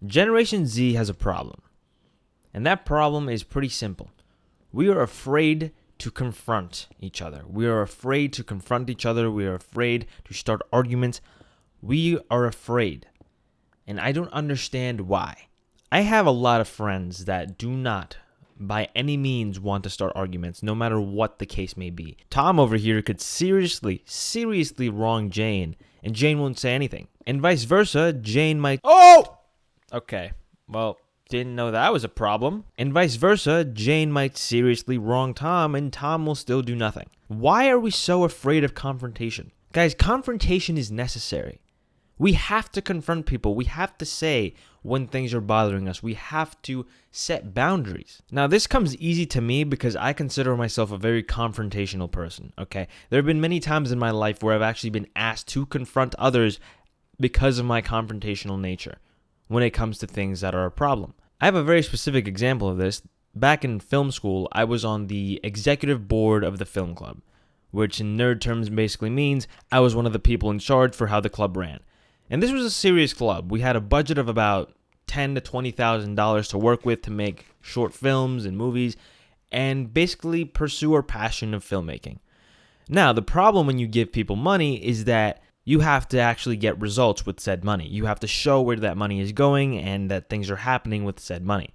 Generation Z has a problem, and that problem is pretty simple. We are afraid to confront each other. We are afraid to confront each other. We are afraid to start arguments. We are afraid, and I don't understand why. I have a lot of friends that do not, by any means, want to start arguments, no matter what the case may be. Tom over here could seriously wrong Jane, and Jane won't say anything. And vice versa, Jane might... Oh! Okay, well, didn't know that was a problem. And vice versa, Jane might seriously wrong Tom, and Tom will still do nothing. Why are we so afraid of confrontation? Guys, confrontation is necessary. We have to confront people. We have to say when things are bothering us. We have to set boundaries. Now, this comes easy to me because I consider myself a very confrontational person, okay? There have been many times in my life where I've actually been asked to confront others because of my confrontational nature when it comes to things that are a problem. I have a very specific example of this. Back in film school, I was on the executive board of the film club, which in nerd terms basically means I was one of the people in charge for how the club ran. And this was a serious club. We had a budget of about $10,000 to $20,000 to work with to make short films and movies and basically pursue our passion of filmmaking. Now, the problem when you give people money is that you have to actually get results with said money. You have to show where that money is going and that things are happening with said money.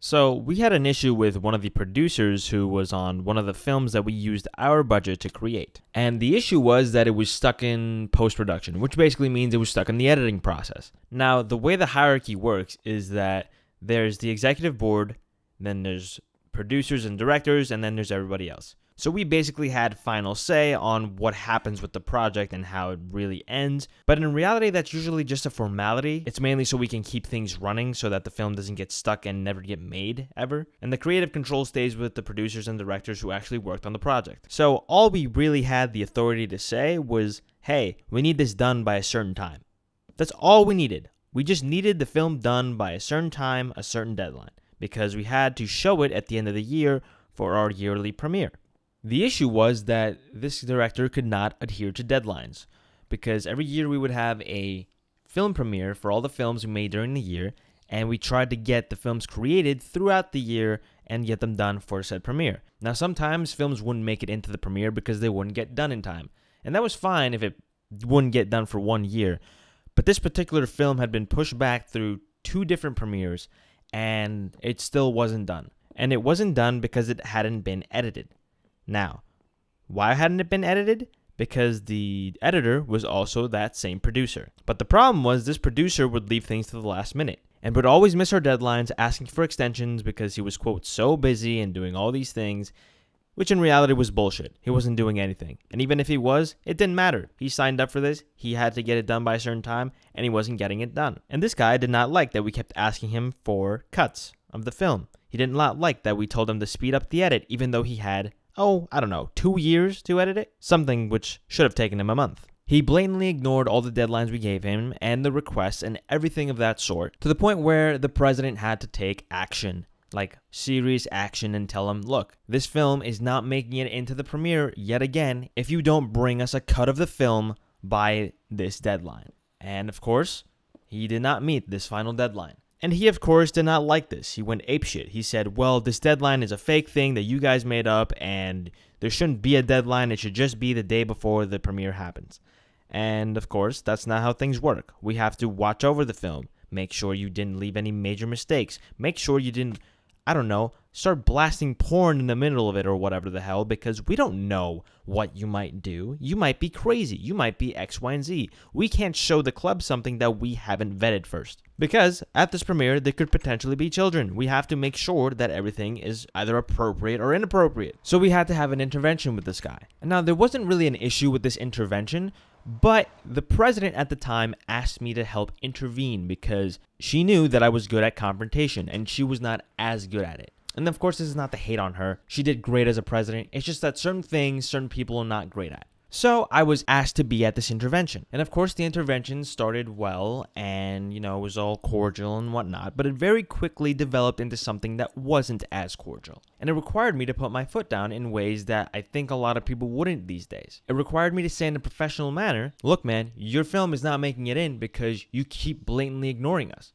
So we had an issue with one of the producers who was on one of the films that we used our budget to create. And the issue was that it was stuck in post-production, which basically means it was stuck in the editing process. Now, the way the hierarchy works is that there's the executive board, then there's producers and directors, and then there's everybody else. So we basically had final say on what happens with the project and how it really ends. But in reality, that's usually just a formality. It's mainly so we can keep things running so that the film doesn't get stuck and never get made, ever. And the creative control stays with the producers and directors who actually worked on the project. So all we really had the authority to say was, hey, we need this done by a certain time. That's all we needed. We just needed the film done by a certain time, a certain deadline, because we had to show it at the end of the year for our yearly premiere. The issue was that this director could not adhere to deadlines because every year we would have a film premiere for all the films we made during the year, and we tried to get the films created throughout the year and get them done for said premiere. Now, sometimes films wouldn't make it into the premiere because they wouldn't get done in time, and that was fine if it wouldn't get done for 1 year. But this particular film had been pushed back through 2 different premieres, and it still wasn't done. And it wasn't done because it hadn't been edited. Now, why hadn't it been edited? Because the editor was also that same producer. But the problem was this producer would leave things to the last minute and would always miss our deadlines, asking for extensions because he was, quote, so busy and doing all these things, which in reality was bullshit. He wasn't doing anything. And even if he was, it didn't matter. He signed up for this, he had to get it done by a certain time, and he wasn't getting it done. And this guy did not like that we kept asking him for cuts of the film. He did not like that we told him to speed up the edit, even though he had 2 years to edit it, something which should have taken him a month. He blatantly ignored all the deadlines we gave him and the requests and everything of that sort, to the point where the president had to take action, like serious action, and tell him, look, this film is not making it into the premiere yet again if you don't bring us a cut of the film by this deadline. And of course, he did not meet this final deadline. And he, of course, did not like this. He went apeshit. He said, well, this deadline is a fake thing that you guys made up, and there shouldn't be a deadline. It should just be the day before the premiere happens. And, of course, that's not how things work. We have to watch over the film, make sure you didn't leave any major mistakes, make sure you didn't, start blasting porn in the middle of it or whatever the hell, because we don't know what you might do. You might be crazy. You might be X, Y, and Z. We can't show the club something that we haven't vetted first. Because at this premiere, there could potentially be children. We have to make sure that everything is either appropriate or inappropriate. So we had to have an intervention with this guy. And now, there wasn't really an issue with this intervention, but the president at the time asked me to help intervene because she knew that I was good at confrontation and she was not as good at it. And of course, this is not to hate on her. She did great as a president. It's just that certain things, certain people are not great at. So I was asked to be at this intervention. And of course, the intervention started well and, it was all cordial and whatnot. But it very quickly developed into something that wasn't as cordial. And it required me to put my foot down in ways that I think a lot of people wouldn't these days. It required me to say in a professional manner, look, man, your film is not making it in because you keep blatantly ignoring us.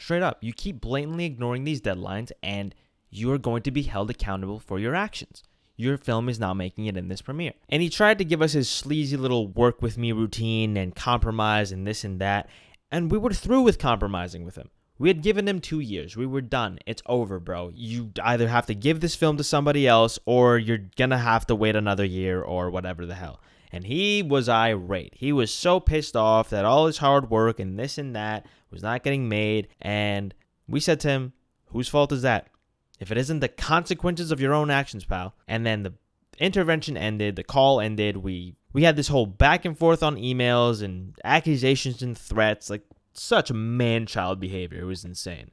Straight up, you keep blatantly ignoring these deadlines and you're going to be held accountable for your actions. Your film is not making it in this premiere. And he tried to give us his sleazy little work with me routine and compromise and this and that. And we were through with compromising with him. We had given him 2 years. We were done. It's over, bro. You either have to give this film to somebody else or you're going to have to wait another year or whatever the hell. And he was irate. He was so pissed off that all his hard work and this and that was not getting made. And we said to him, whose fault is that? If it isn't the consequences of your own actions, pal. And then the intervention ended. The call ended. We had this whole back and forth on emails and accusations and threats. Like, such man-child behavior. It was insane.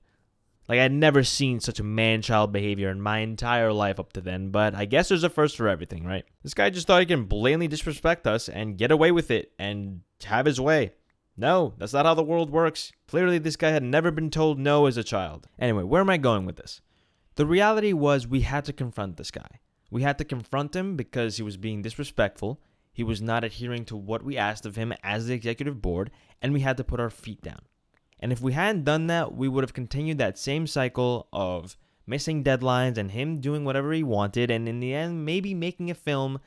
Like, I'd never seen such a man-child behavior in my entire life up to then, but I guess there's a first for everything, right? This guy just thought he can blatantly disrespect us and get away with it and have his way. No, that's not how the world works. Clearly, this guy had never been told no as a child. Anyway, where am I going with this? The reality was we had to confront this guy. We had to confront him because he was being disrespectful. He was not adhering to what we asked of him as the executive board, and we had to put our feet down. And if we hadn't done that, we would have continued that same cycle of missing deadlines and him doing whatever he wanted, and in the end, maybe making a film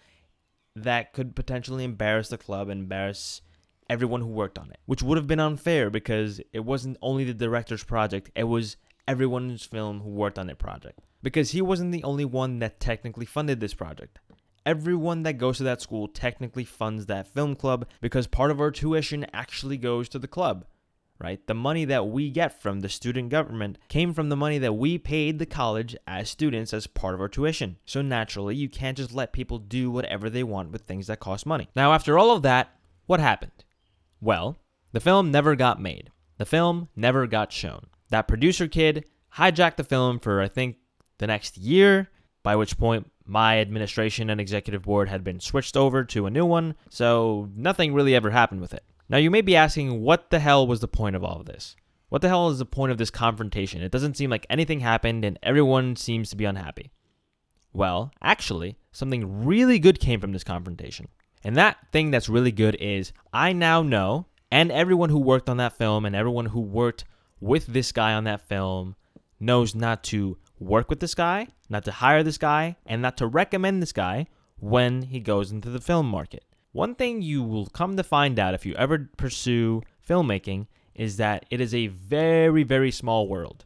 that could potentially embarrass the club, embarrass everyone who worked on it, which would have been unfair because it wasn't only the director's project, it was everyone's film who worked on it project. Because he wasn't the only one that technically funded this project. Everyone that goes to that school technically funds that film club because part of our tuition actually goes to the club, right? The money that we get from the student government came from the money that we paid the college as students as part of our tuition. So naturally, you can't just let people do whatever they want with things that cost money. Now, after all of that, what happened? Well, the film never got made. The film never got shown. That producer kid hijacked the film for, I think, the next year, by which point my administration and executive board had been switched over to a new one, so nothing really ever happened with it. Now, you may be asking, what the hell was the point of all of this? What the hell is the point of this confrontation? It doesn't seem like anything happened and everyone seems to be unhappy. Well, actually, something really good came from this confrontation. And that thing that's really good is I now know, and everyone who worked on that film and everyone who worked with this guy on that film knows not to work with this guy, not to hire this guy, and not to recommend this guy when he goes into the film market. One thing you will come to find out if you ever pursue filmmaking is that it is a very, very small world.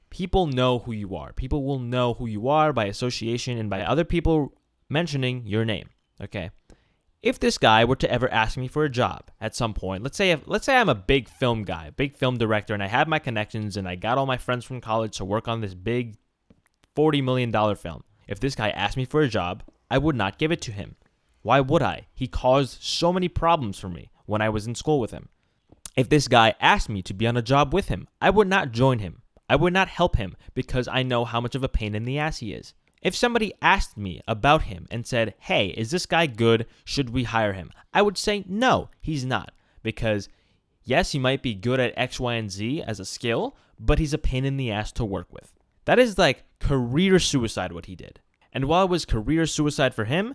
People know who you are. People will know who you are by association and by other people mentioning your name. Okay? If this guy were to ever ask me for a job at some point, let's say I'm a big film guy, big film director, and I have my connections and I got all my friends from college to work on this big $40 million film. If this guy asked me for a job, I would not give it to him. Why would I? He caused so many problems for me when I was in school with him. If this guy asked me to be on a job with him, I would not join him. I would not help him because I know how much of a pain in the ass he is. If somebody asked me about him and said, hey, is this guy good? Should we hire him? I would say, no, he's not. Because yes, he might be good at X, Y, and Z as a skill, but he's a pain in the ass to work with. That is like career suicide what he did. And while it was career suicide for him,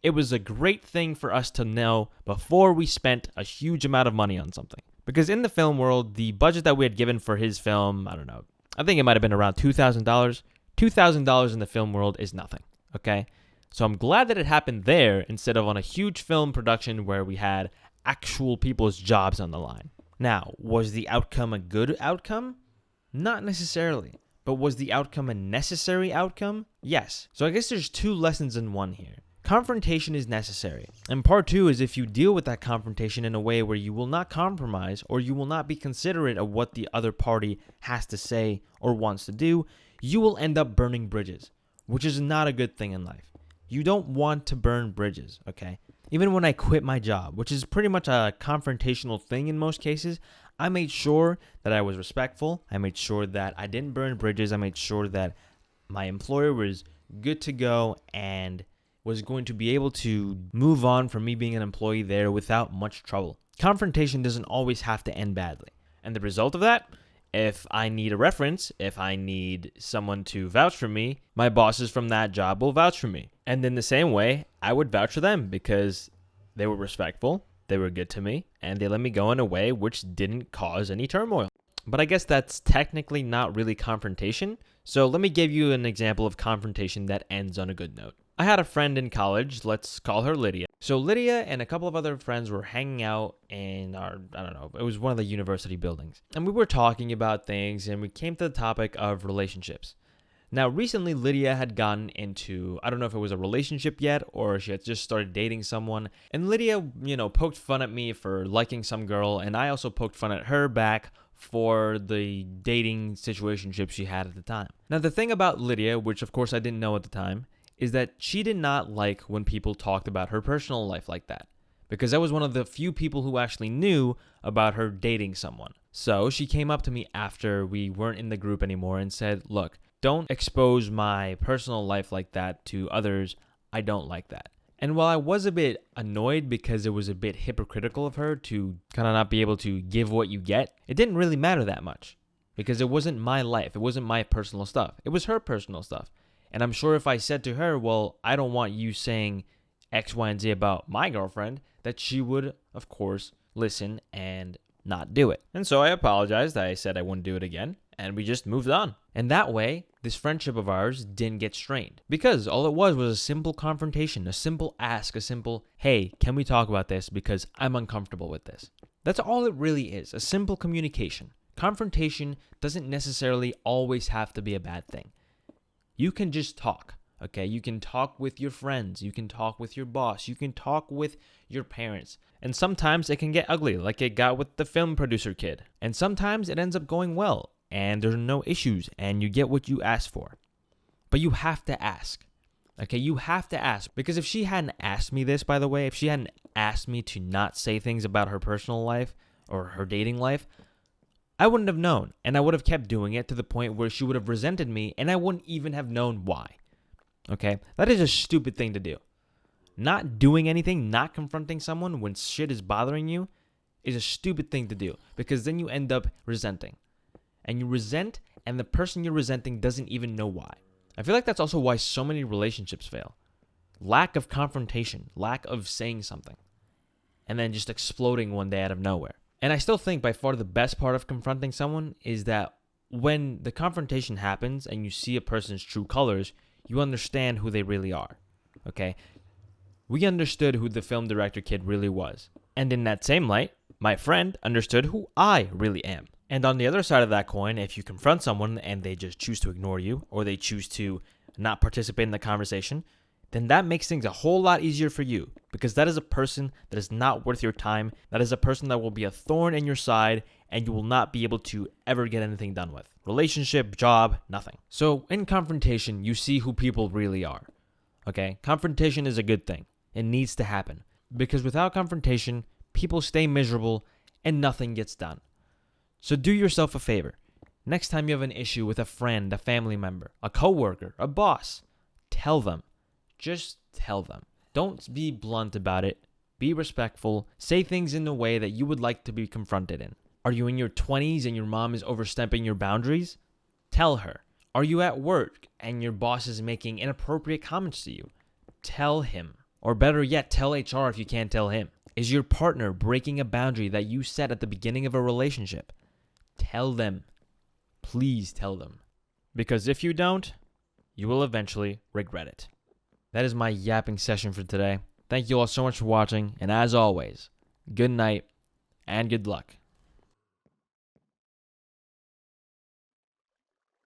it was a great thing for us to know before we spent a huge amount of money on something. Because in the film world, the budget that we had given for his film, I don't know, I think it might have been around $2,000. $2,000 in the film world is nothing, okay? So I'm glad that it happened there instead of on a huge film production where we had actual people's jobs on the line. Now, was the outcome a good outcome? Not necessarily. But was the outcome a necessary outcome? Yes. So I guess there's two lessons in one here. Confrontation is necessary. And part two is if you deal with that confrontation in a way where you will not compromise or you will not be considerate of what the other party has to say or wants to do, you will end up burning bridges, which is not a good thing in life. You don't want to burn bridges, okay? Even when I quit my job, which is pretty much a confrontational thing in most cases, I made sure that I was respectful. I made sure that I didn't burn bridges. I made sure that my employer was good to go and was going to be able to move on from me being an employee there without much trouble. Confrontation doesn't always have to end badly. And the result of that, if I need a reference, if I need someone to vouch for me, my bosses from that job will vouch for me. And in the same way, I would vouch for them because they were respectful, they were good to me, and they let me go in a way which didn't cause any turmoil. But I guess that's technically not really confrontation. So let me give you an example of confrontation that ends on a good note. I had a friend in college, let's call her Lydia. So Lydia and a couple of other friends were hanging out in it was one of the university buildings. And we were talking about things and we came to the topic of relationships. Now, recently, Lydia had gotten into, I don't know if it was a relationship yet or she had just started dating someone. And Lydia, poked fun at me for liking some girl. And I also poked fun at her back for the dating situationship she had at the time. Now, the thing about Lydia, which of course I didn't know at the time, is that she did not like when people talked about her personal life like that. Because I was one of the few people who actually knew about her dating someone. So she came up to me after we weren't in the group anymore and said, look, don't expose my personal life like that to others. I don't like that. And while I was a bit annoyed because it was a bit hypocritical of her to kind of not be able to give what you get, it didn't really matter that much because it wasn't my life. It wasn't my personal stuff. It was her personal stuff. And I'm sure if I said to her, well, I don't want you saying X, Y, and Z about my girlfriend, that she would, of course, listen and not do it. And so I apologized. I said I wouldn't do it again. And we just moved on. And that way, this friendship of ours didn't get strained. Because all it was a simple confrontation, a simple ask, a simple, hey, can we talk about this because I'm uncomfortable with this. That's all it really is, a simple communication. Confrontation doesn't necessarily always have to be a bad thing. You can just talk, okay? You can talk with your friends. You can talk with your boss. You can talk with your parents. And sometimes it can get ugly, like it got with the film producer kid. And sometimes it ends up going well. And there's no issues, and you get what you ask for. But you have to ask, okay? You have to ask, because if she hadn't asked me this, by the way, if she hadn't asked me to not say things about her personal life or her dating life, I wouldn't have known, and I would have kept doing it to the point where she would have resented me, and I wouldn't even have known why, okay? That is a stupid thing to do. Not doing anything, not confronting someone when shit is bothering you is a stupid thing to do, because then you end up resenting. And you resent, and the person you're resenting doesn't even know why. I feel like that's also why so many relationships fail. Lack of confrontation, lack of saying something, and then just exploding one day out of nowhere. And I still think by far the best part of confronting someone is that when the confrontation happens and you see a person's true colors, you understand who they really are, okay? We understood who the film director kid really was. And in that same light, my friend understood who I really am. And on the other side of that coin, if you confront someone and they just choose to ignore you or they choose to not participate in the conversation, then that makes things a whole lot easier for you because that is a person that is not worth your time. That is a person that will be a thorn in your side and you will not be able to ever get anything done with. Relationship, job, nothing. So in confrontation, you see who people really are. Okay? Confrontation is a good thing. It needs to happen because without confrontation, people stay miserable and nothing gets done. So do yourself a favor. Next time you have an issue with a friend, a family member, a coworker, a boss, tell them. Just tell them. Don't be blunt about it. Be respectful. Say things in a way that you would like to be confronted in. Are you in your 20s and your mom is overstepping your boundaries? Tell her. Are you at work and your boss is making inappropriate comments to you? Tell him. Or better yet, tell HR if you can't tell him. Is your partner breaking a boundary that you set at the beginning of a relationship? Tell them. Please tell them. Because if you don't, you will eventually regret it. That is my yapping session for today. Thank you all so much for watching, and as always, good night and good luck.